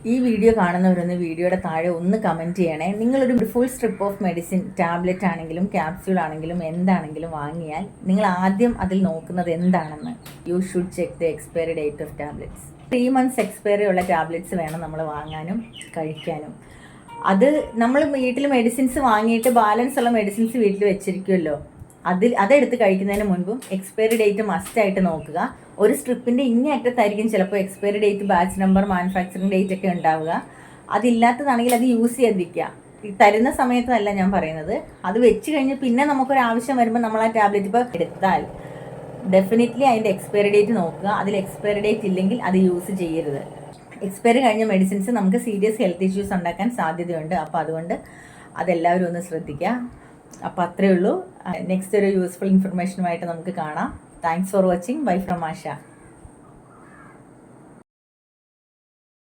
ഈ വീഡിയോ കാണുന്നവരൊന്ന് വീഡിയോയുടെ താഴെ ഒന്ന് കമൻറ്റ് ചെയ്യണേ. നിങ്ങളൊരു full strip of medicine, tablet ആണെങ്കിലും ക്യാപ്സ്യൂൾ ആണെങ്കിലും എന്താണെങ്കിലും വാങ്ങിയാൽ നിങ്ങൾ ആദ്യം അതിൽ നോക്കുന്നത് എന്താണെന്ന്. You should check the expiry date of tablets. 3 months expiry ഉള്ള ടാബ്ലറ്റ്സ് വേണം നമ്മൾ വാങ്ങാനും കഴിക്കാനും. അത് നമ്മൾ വീട്ടിൽ മെഡിസിൻസ് വാങ്ങിയിട്ട് ബാലൻസ് ഉള്ള മെഡിസിൻസ് വീട്ടിൽ വെച്ചിരിക്കുമല്ലോ, അതെടുത്ത് കഴിക്കുന്നതിന് മുൻപും എക്സ്പയറി ഡേറ്റ് മസ്റ്റായിട്ട് നോക്കുക. ഒരു സ്ട്രിപ്പിൻ്റെ ഇങ്ങേയറ്റത്തായിരിക്കും ചിലപ്പോൾ expiry date, batch number, manufacturing date ഒക്കെ ഉണ്ടാവുക. അതില്ലാത്തതാണെങ്കിൽ അത് യൂസ് ചെയ്യാതിരിക്കുക. തരുന്ന സമയത്തല്ല ഞാൻ പറയുന്നത്. അത് വെച്ച് കഴിഞ്ഞ് പിന്നെ നമുക്കൊരാവശ്യം വരുമ്പോൾ നമ്മൾ ആ ടാബ്ലറ്റ് ഇപ്പോൾ എടുത്താൽ ഡെഫിനറ്റ്ലി അതിൻ്റെ എക്സ്പയറി ഡേറ്റ് നോക്കുക. അതിൽ എക്സ്പയറി ഡേറ്റ് ഇല്ലെങ്കിൽ അത് യൂസ് ചെയ്യരുത്. എക്സ്പയറി കഴിഞ്ഞ മെഡിസിൻസ് നമുക്ക് സീരിയസ് ഹെൽത്ത് ഇഷ്യൂസ് ഉണ്ടാക്കാൻ സാധ്യതയുണ്ട്. അപ്പോൾ അതുകൊണ്ട് അതെല്ലാവരും ഒന്ന് ശ്രദ്ധിക്കുക. അപ്പോൾ അത്രയേ ഉള്ളൂ. നെക്സ്റ്റ് ഒരു യൂസ്ഫുൾ ഇൻഫർമേഷനുമായിട്ട് നമുക്ക് കാണാം. Thanks for watching. Bye from Asha.